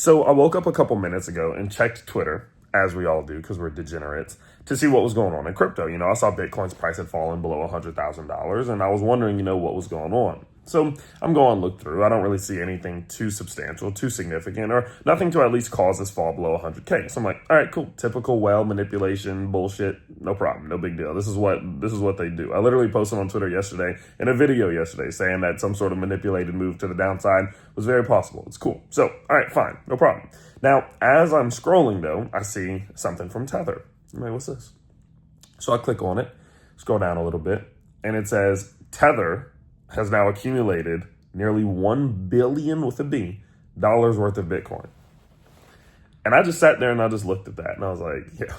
So I woke up a couple minutes ago and checked Twitter, as we all do because we're degenerates, to see what was going on in crypto. I saw Bitcoin's price had fallen below $100,000, and I was wondering, what was going on. So I'm going to look through. I don't really see anything too substantial, too significant, or nothing to at least cause this fall below 100K. So I'm like, all right, cool. Typical whale manipulation bullshit. No problem. No big deal. This is what they do. I literally posted on Twitter yesterday in a video yesterday saying that some sort of manipulated move to the downside was very possible. It's cool. So, all right, fine. No problem. Now, as I'm scrolling though, I see something from Tether. I'm like, what's this? So I click on it, scroll down a little bit, and it says Tether has now accumulated nearly $1 billion with a B dollars worth of Bitcoin. And I just sat there and I just looked at that and I was like, yeah,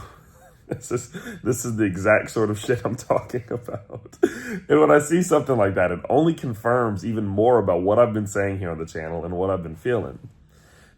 this is the exact sort of shit I'm talking about. And when I see something like that, it only confirms even more about what I've been saying here on the channel and what I've been feeling.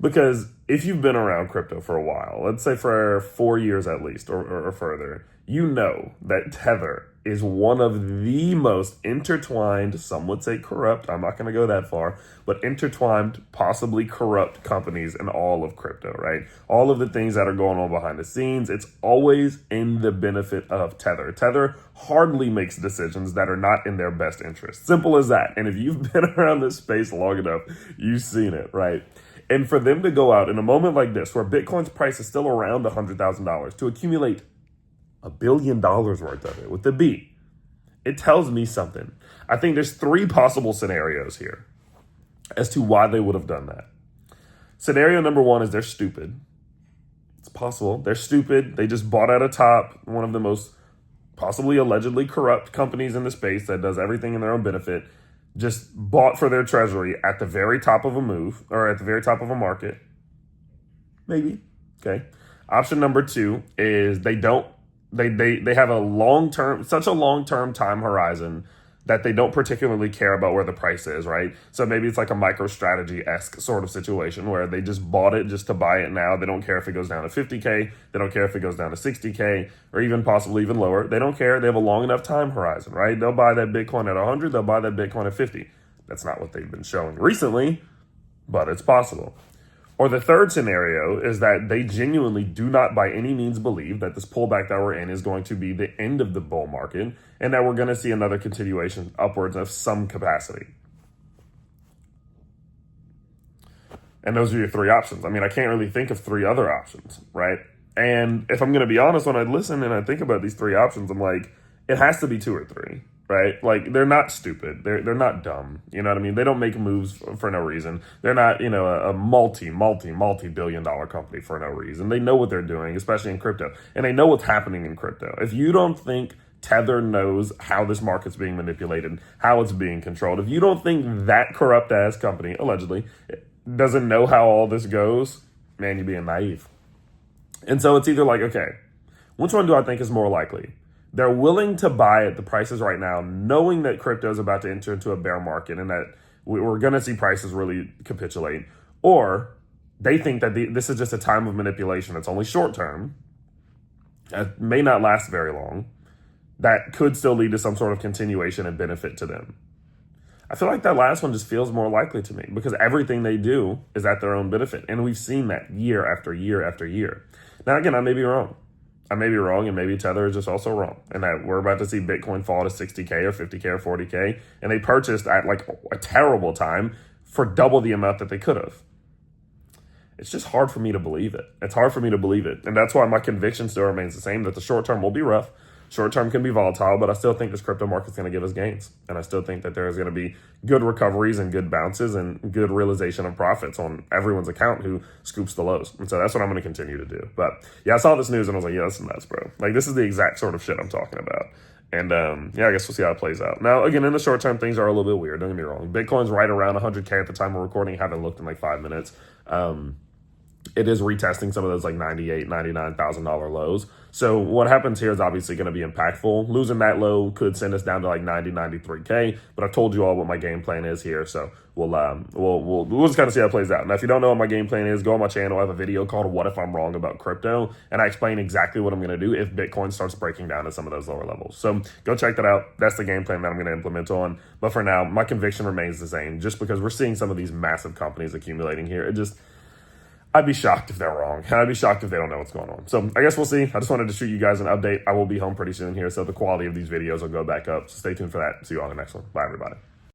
Because if you've been around crypto for a while, let's say for 4 years at least or further, you know that Tether is one of the most intertwined, some would say corrupt, I'm not going to go that far, but intertwined, possibly corrupt companies in all of crypto, right? All of the things that are going on behind the scenes, it's always in the benefit of Tether. Tether hardly makes decisions that are not in their best interest. Simple as that. And if you've been around this space long enough, you've seen it, right? And for them to go out in a moment like this, where Bitcoin's price is still around $100,000, to accumulate $1 billion worth of it with the B, it tells me something. I think there's 3 possible scenarios here as to why they would have done that. Scenario number 1 is they're stupid. It's possible. They're stupid. They just bought at a top, one of the most possibly allegedly corrupt companies in the space that does everything in their own benefit, just bought for their treasury at the very top of a move or at the very top of a market. Maybe. Okay. Option number 2 is they have such a long-term time horizon that they don't particularly care about where the price is, right? So maybe it's like a MicroStrategy-esque sort of situation where they just bought it just to buy it now. They don't care if it goes down to 50K. They don't care if it goes down to 60K or even possibly even lower. They don't care. They have a long enough time horizon, right? They'll buy that Bitcoin at 100. They'll buy that Bitcoin at 50. That's not what they've been showing recently, but it's possible. Or the third scenario is that they genuinely do not by any means believe that this pullback that we're in is going to be the end of the bull market and that we're going to see another continuation upwards of some capacity. And those are your 3 options. I mean, I can't really think of 3 other options, right? And if I'm going to be honest, when I listen and I think about these 3 options, I'm like, it has to be 2 or 3. Right? Like, they're not stupid. They're not dumb. You know what I mean? They don't make moves for no reason. They're not, a multi-billion dollar company for no reason. They know what they're doing, especially in crypto. And they know what's happening in crypto. If you don't think Tether knows how this market's being manipulated, how it's being controlled, if you don't think that corrupt-ass company, allegedly, doesn't know how all this goes, man, you're being naive. And so it's either like, okay, which one do I think is more likely? They're willing to buy at the prices right now, knowing that crypto is about to enter into a bear market and that we're going to see prices really capitulate. Or they think that this is just a time of manipulation that's only short term, that may not last very long, that could still lead to some sort of continuation and benefit to them. I feel like that last one just feels more likely to me because everything they do is at their own benefit. And we've seen that year after year after year. Now, again, I may be wrong. I may be wrong, and maybe Tether is just also wrong, and that we're about to see Bitcoin fall to 60K or 50K or 40K, and they purchased at like a terrible time for double the amount that they could have. It's just hard for me to believe it. It's hard for me to believe it, and that's why my conviction still remains the same, that the short term will be rough. Short term can be volatile, but I still think this crypto market's going to give us gains. And I still think that there is going to be good recoveries and good bounces and good realization of profits on everyone's account who scoops the lows. And so that's what I'm going to continue to do. But yeah, I saw this news and I was like, yeah, that's nuts, bro. Like, this is the exact sort of shit I'm talking about. And yeah, I guess we'll see how it plays out. Now, again, in the short term, things are a little bit weird. Don't get me wrong. Bitcoin's right around 100K at the time of recording. Haven't looked in like 5 minutes. It is retesting some of those like $98,000, $99,000 lows. So what happens here is obviously going to be impactful. Losing that low could send us down to like 90, 93K. But I've told you all what my game plan is here. So we'll just kind of see how it plays out. Now, if you don't know what my game plan is, go on my channel. I have a video called What If I'm Wrong About Crypto? And I explain exactly what I'm going to do if Bitcoin starts breaking down to some of those lower levels. So go check that out. That's the game plan that I'm going to implement on. But for now, my conviction remains the same. Just because we're seeing some of these massive companies accumulating here, I'd be shocked if they're wrong. I'd be shocked if they don't know what's going on. So I guess we'll see. I just wanted to shoot you guys an update. I will be home pretty soon here, so the quality of these videos will go back up. So stay tuned for that. See you on the next one. Bye, everybody.